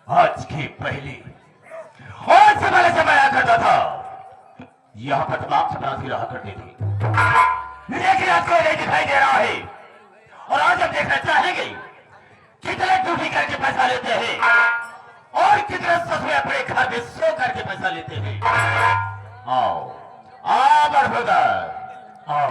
आज की पहली और से पहले से मैं आया करता था, यहाँ पर तमाम चपरासी रहा करती थी, लेकिन आज कोई नहीं दिखाई दे रहा है। और आज हम देखना चाहेंगे कितने ड्यूटी करके पैसा लेते हैं और कितने ससुरे अपने घर में सो करके पैसा लेते हैं। आओ आओ बरहुदर आओ।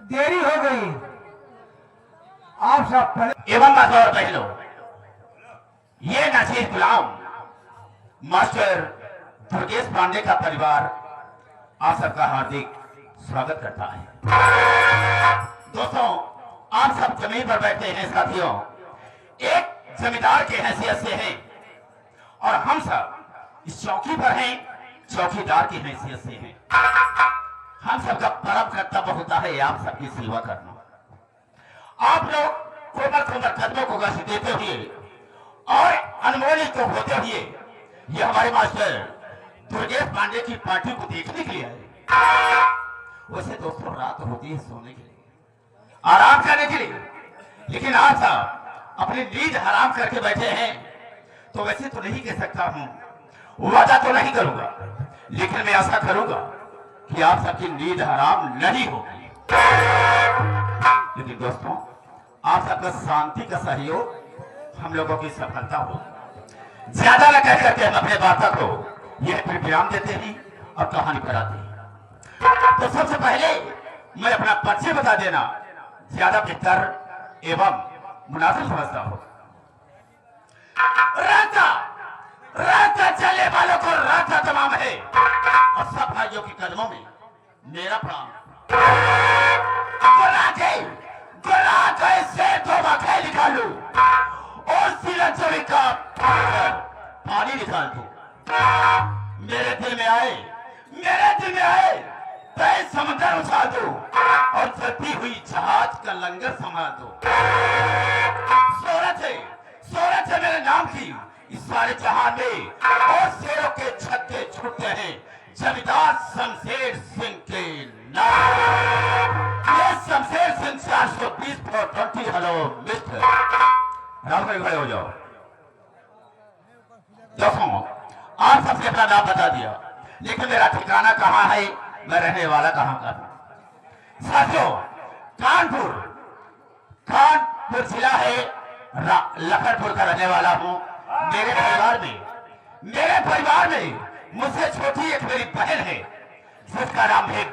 देरी हो गई। आप सब एवं बात और कह लो, ये नसीर गुलाम मास्टर दुर्गेश पांडे का परिवार आप सबका हार्दिक स्वागत करता है। दोस्तों, आप सब जमीन पर बैठे हैं साथियों, एक जमींदार के हैसियत से हैं और हम सब इस चौकी पर हैं चौकीदार की हैसियत से हैं। हम सबका परम कर्तव्य होता है आप सबकी सेवा करना। आप लोग कोमल कोमल कदमों को गश्त देते हुए और अनमोल को होते हुए ये हमारे मास्टर दुर्गेश पांडे की पार्टी को देखने के लिए आए। वैसे दोस्तों रात होती है सोने के लिए, आराम करने के लिए, लेकिन आप सब अपनी नींद हराम करके बैठे हैं। तो वैसे तो नहीं कह सकता हूं, वादा तो नहीं करूंगा, लेकिन मैं ऐसा करूंगा कि आप सबकी नींद हराम नहीं होगी। लेकिन दोस्तों, आप सबका शांति का सहयोग हम लोगों की सफलता हो। ज्यादा न कह करके हम अपने वार्ता को यह फिर विराम देते हैं और कहानी कराते हैं। तो सबसे पहले मैं अपना परिचय बता देना ज्यादा बेहतर एवं मुनासिब समझता हूं। रास्ता चलने वालों को रास्ता तमाम है और सब भाइयों के कदमों में मेरा प्रणाम। गुलाटे से तो मक्खी निकालू और सिला चोरी का पानी निकाल दू। मेरे दिल में आए तय समंदर उछाल दो और चलती हुई जहाज का लंगर संभाल दो। सोरत है मेरे नाम की इस सारे जहां में और शेरों के छक्के छूटते हैं जमींदार शमशेर सिंह के नाम। ये शमशेर सिंह 420/20। हेलो मिस्टर राम भाई, खड़े हो जाओ। दोस्तों, आप सबसे अपना नाम बता दिया, लेकिन मेरा ठिकाना कहाँ है, मैं रहने वाला कहाँ का हूँ। साथियों, कानपुर जिला है, लखनपुर का रहने वाला हूँ। मेरे परिवार में मुझसे छोटी एक मेरी बहन है जिसका नाम है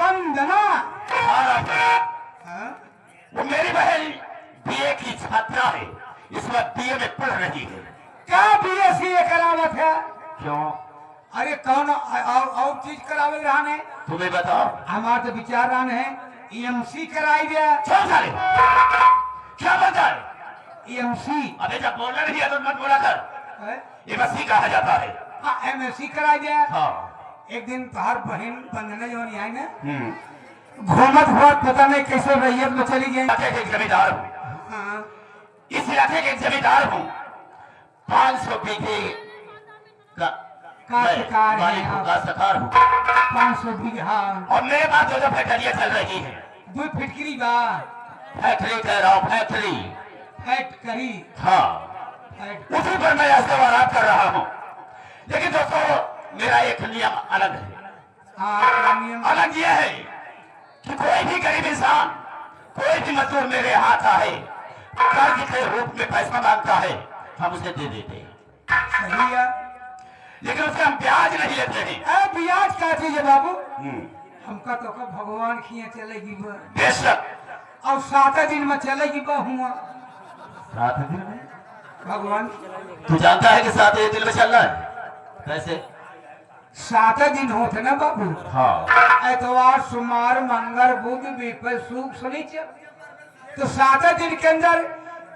वंदना। वो मेरी बहन बीए की छात्रा है, इसमें बीए में पढ़ रही है। क्या बीएससी करावत है? क्यों? अरे कौन और चीज करावे रहने? तुम्हें बताओ। हमारे तो विचार रहने है ईएमसी कराई दिया। क्या बता रहे? ईएमसी। अबे जब बोलना नहीं है तो मत बोला कर। एमएससी कहा जाता है। हाँ, एमएससी कराई दिया। हाँ। एक दिन तोहर बहन बंधने जो नहीं आई ना, घूमत हुआ पता नहीं कैसे रैयत में चली गई। के जमींदार हूँ, इस इलाके के जमींदार हूँ। 500 बीघे का सकार हूँ। 500 बीघा और मेरे पास जो फैक्ट्रियाँ चल रही है, 2 फैक्ट्री बा। फैक्ट्री कह रहा हूँ, फैक्ट्री करी हाँ, फाइट उसी पर मैं आज सवाल कर रहा हूँ। लेकिन दोस्तों, मेरा एक नियम अलग है। हाँ नियम अलग यह है कि कोई भी गरीब इंसान, कोई भी मजदूर मेरे हाथ आए, कर्ज के रूप में पैसा मांगता है, हम उसे दे देते हैं, सही है। लेकिन उससे हम ब्याज नहीं लेते हैं। ए ब्याज का चीज बाबू हमका तो का भगवान खिया चलेगी बा बेशक। और 7 दिन में चलेगी बा हुआ 7 दिन में भगवान तू जानता है कि 7 दिन में चल रहा है कैसे? 7 दिन होते ना बाबू। हाँ, एतवार सोमवार मंगल बुध विपल शुक्र शनिचर, तो 7 दिन के अंदर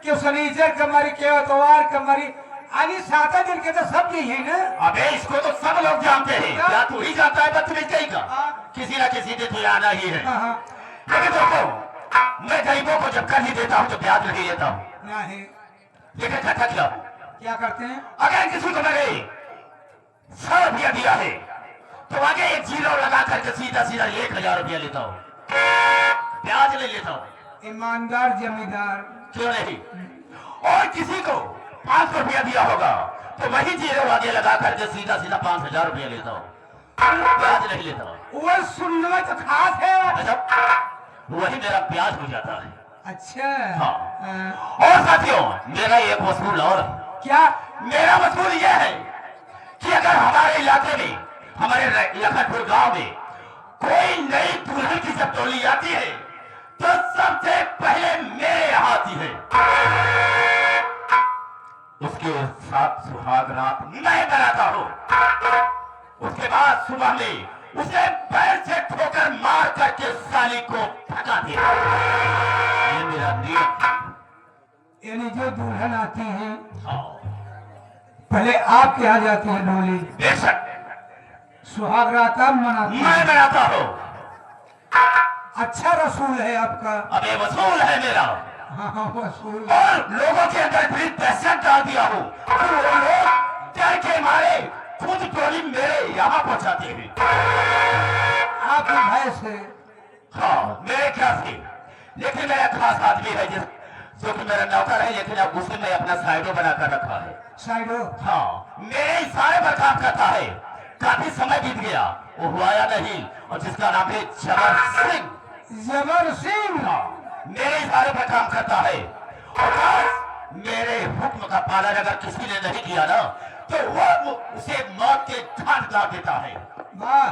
क्यों शनिचर कमरी के एतवार कमरी यानी 7 दिन के तो सब यही है ना। अबे इसको तो सब लोग जानते हैं, क्या तू ही जानता है? बदतमीज कहीं का, हाँ। किसी ना किसी दिन तो आना ही है। हाँ हाँ लेकिन दोस्तों, मैं गरीबों को जब कर्ज देता हूँ तो ब्याज नहीं लेता हूँ। नहीं लेकिन घटक क्या क्या करते हैं? अगर किसी को मैंने 100 रुपया दिया है तो आगे एक जीरो लगा करके सीधा सीधा 1000 रुपया लेता हूँ, ब्याज नहीं लेता हूँ। ईमानदार जमींदार। क्यों नहीं? और किसी को 500 रुपया दिया होगा तो वही जीरो आगे लगा करके सीधा सीधा 5000 रुपया लेता हूँ, ब्याज नहीं लेता हूँ। वो सुनने में तो खास है। अच्छा, वही मेरा ब्याज हो जाता है। अच्छा हाँ। और साथियों, मेरा एक वसूल और है। क्या? मेरा वसूल यह है कि अगर हमारे इलाके में, हमारे लखनपुर गांव में कोई नई दुल्हन की जब टोली आती है तो सबसे पहले मेरे यहाँ आती है। उसके साथ सुहाग रात मैं बनाता हूँ। उसके बाद सुबह में उसे पैर से ठोकर मार करके साली को भगा दिया। ये मेरा नियम है। यानी जो दुल्हन आती है हाँ, पहले आप यहाँ जाती है डोली, बेशक सुहाग रात आप मनाती मैं है। बनाता हूँ। अच्छा रसूल है आपका। अब ये वसूल है मेरा, हाँ हाँ वसूल। और लोगों के अंदर भी दहशत डाल दिया हूँ। फिर वो लोग डर के मारे खुद टोली मेरे यहाँ पहुँचाते हैं। आप भय से। हाँ, मेरे ख्याल से। लेकिन मेरा खास आदमी है जो कि मेरा नौकर है, लेकिन अब उसे मैं अपना साइडो बनाकर रखा है। साइडो। हाँ, मेरे इशारे पर काम करता है। काफी समय बीत गया, वो हुआ या नहीं, और जिसका नाम है जबर सिंह। जबर सिंह। हाँ, मेरे इशारे पर काम करता है, और बस मेरे हुक्म का पालन अगर किसी ने नहीं किया ना तो वो उसे मौत के घाट डाल देता है। वाह।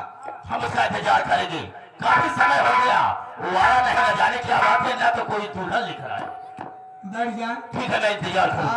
हम उसका इंतजार करेंगे। काफी समय हो गया, वो आया नहीं, न जाने क्या बात है, ना तो कोई दुल्हन लिख रहा है। बैठ जाए। ठीक है, मैं इंतजार करूँ।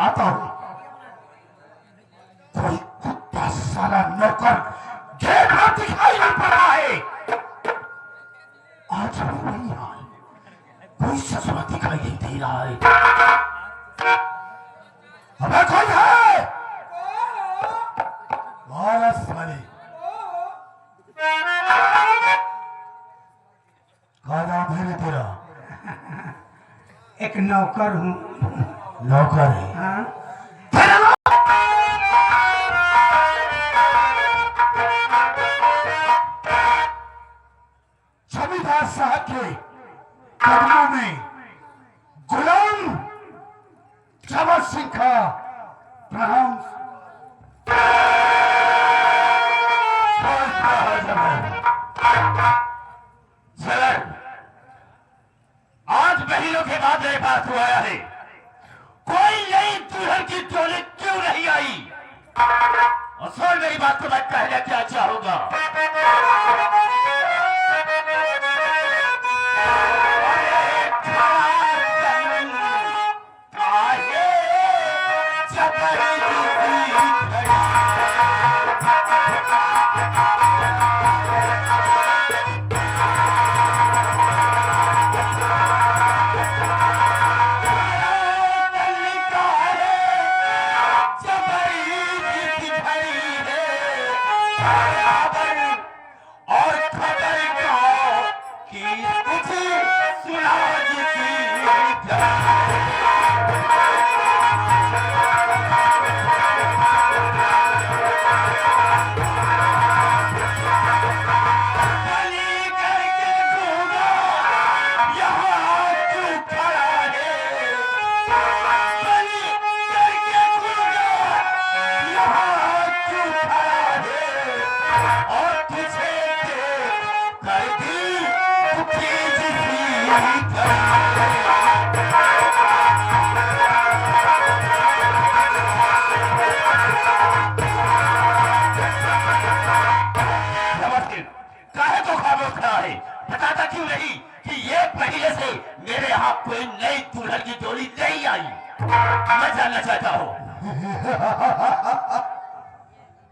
आता हूं, कोई कुत्ता साला नौकर गेट पर दिखाई नहीं पड़ा है। आज भी नहीं आए, कोई ससुरा दिखाई नहीं दे रहा है। अबे कोई है? वालस वाले क्या नाम है तेरा? एक नौकर हूँ। नौकर है? हाँ। जमींदार साहब के कदमों में गुलाम जबर सिंह का प्रणाम बात को मैं कहना क्या चाहूंगा। और खबर का कि कुछ सुनाज की बलि करके घूमा यहाँ क्यों खड़ा है, बलि करके घूमा यहाँ क्यों खड़ा है, और तुझे देख कर दिल दुखी जिसी काहे को खामोश खड़ा है, बताता क्यों नहीं कि ये पहले से मेरे यहाँ कोई नई दुल्हन की डोली नहीं आई। मैं जानना चाहता हूँ।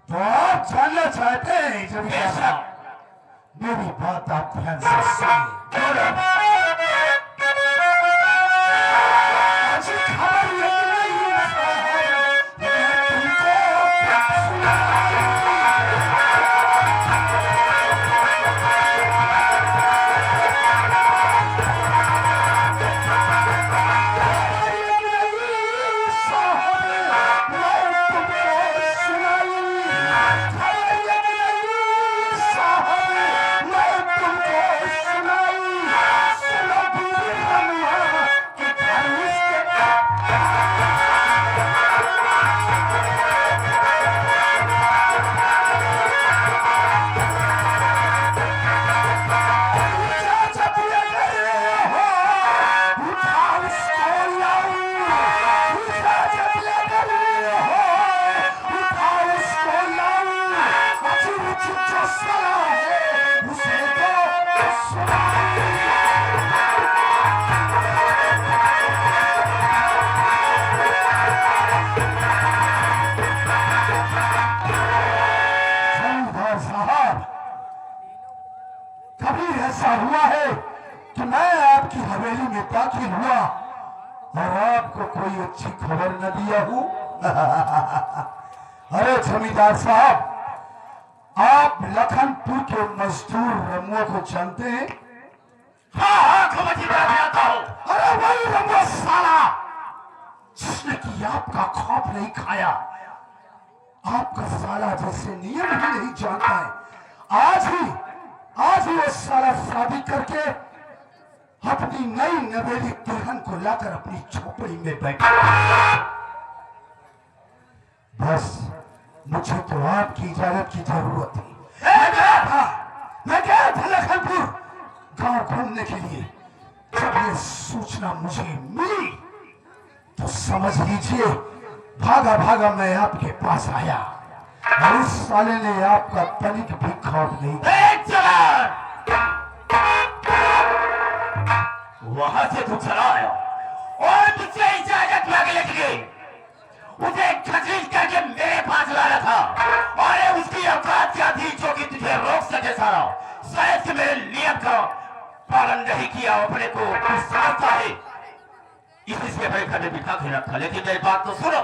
तो आप जानना चाहते हैं जमींदार बेशक। साहब, मेरी बात आप ध्यान से सुनिए। अच्छी खबर ये नहीं है, मैं तुमको सुनाऊंगा। ऐसा हुआ है कि मैं आपकी हवेली में दाखिल हुआ और आपको कोई अच्छी खबर न दिया हूं। अरे जमींदार साहब, आप लखनपुर के मजदूर रमुआ को जानते हैं? हाँ खबर की बात आता हूँ। अरे वही रमुआ साला जिसने कि आपका खौफ नहीं खाया, आपका साला जैसे नियम ही नहीं जानता है। आज ही वो साला शादी करके अपनी नई नवेली दुल्हन को लाकर अपनी झोपड़ी में बैठा। बस मुझे तो आपकी इजाजत की जरूरत थी। मैं गया था लखनपुर गांव घूमने के लिए। जब ये सूचना मुझे मिली तो समझ लीजिए भागा भागा मैं आपके पास आया और उस साले ने आपका तनिक भी खौफ नहीं किया। वहां से तू चला आया और मुझसे इजाजत मांगने के लिए उसे खजील करके मेरे पास लाया था और उसकी औकात क्या थी जो कि तुझे रोक सके सारा। शायद कि मेरे नियम का पालन नहीं किया, अपने को समझता है इसलिए मेरे घर में बिठा के रखा। लेकिन मेरी बात तो सुनो।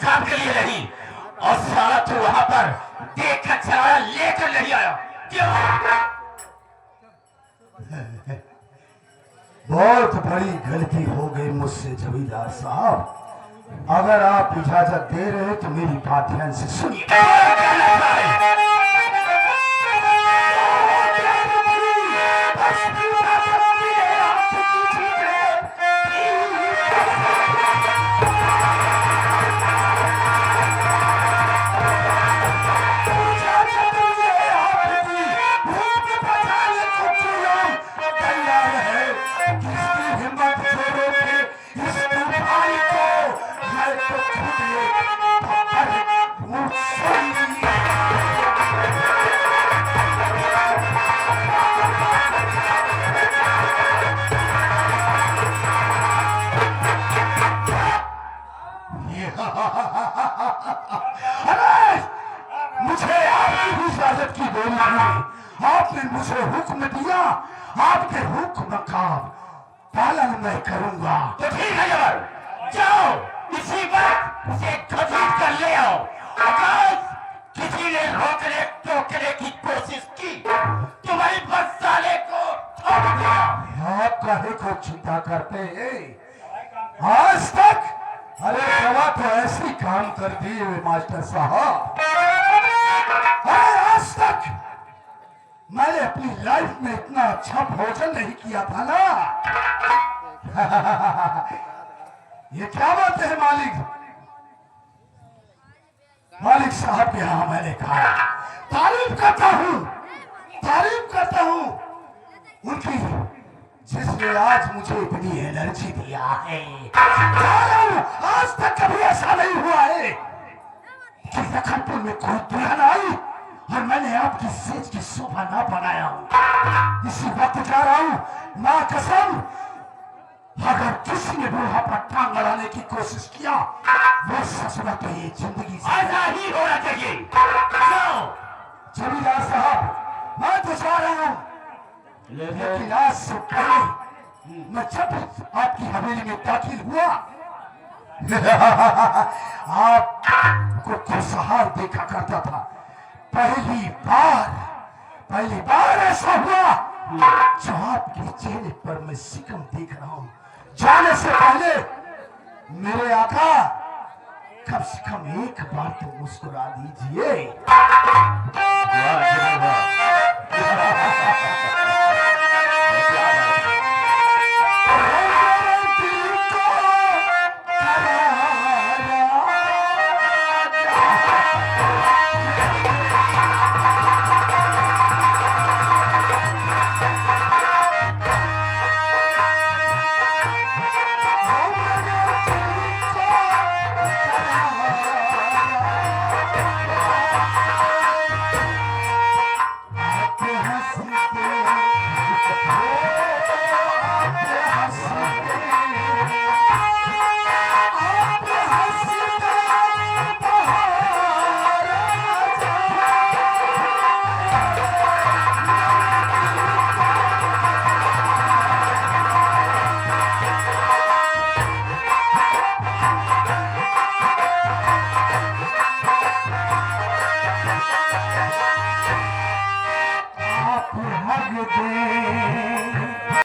काम के लिए नहीं, और सारा तू वहां पर देख कर चलाया लेकर नहीं आया क्यों? बहुत बड़ी गलती हो गई मुझसे जमींदार साहब। अगर आप इजाजत दे रहे हैं तो मेरी बात ध्यान से सुनिए। मुझे आपकी इजाजत की देरी हुई। आपने मुझे हुक्म दिया, आपके हुक्म का पालन मैं करूंगा। तो ठीक है जबर, जाओ इसी वक्त उसे घसीट कर ले आओ। अगर किसी ने रोकने टोकने की कोशिश की तो वही बस साले को ठोक दिया। आप काहे को चिंता करते हैं? आज तक अरे गवा तो ऐसी काम कर दिए मास्टर साहब। अरे आज तक मैंने अपनी लाइफ में इतना अच्छा भोजन नहीं किया था ना। ये क्या बात है मालिक? मालिक साहब के यहाँ मैंने खाया। तारीफ करता हूँ उनकी, जिसने आज मुझे इतनी एनर्जी दिया है। आज तक कभी ऐसा नहीं हुआ है कि लखनपुर में कोई दुल्हन आई और मैंने आपकी सेज की शोभा ना बनाया हूं। इसी वक्त जा रहा हूं, मां कसम, अगर किसी ने बूढ़ा पर टांग अड़ाने की कोशिश किया वो ससुरा तो ये जिंदगी से ऐसा ही होना चाहिए। जाओ जमींदार साहब, मैं तो जा रहा हूं, लेकिन आज से पहले मैं जब आपकी हवेली में दाखिल हुआ आपको खुशहाल देखा करता था। पहली बार ऐसा हुआ जो आपके चेहरे पर मैं सिकम देख रहा हूं। जाने से पहले मेरे आका कम से कम एक बार तो मुस्कुरा दीजिए। आप हग दे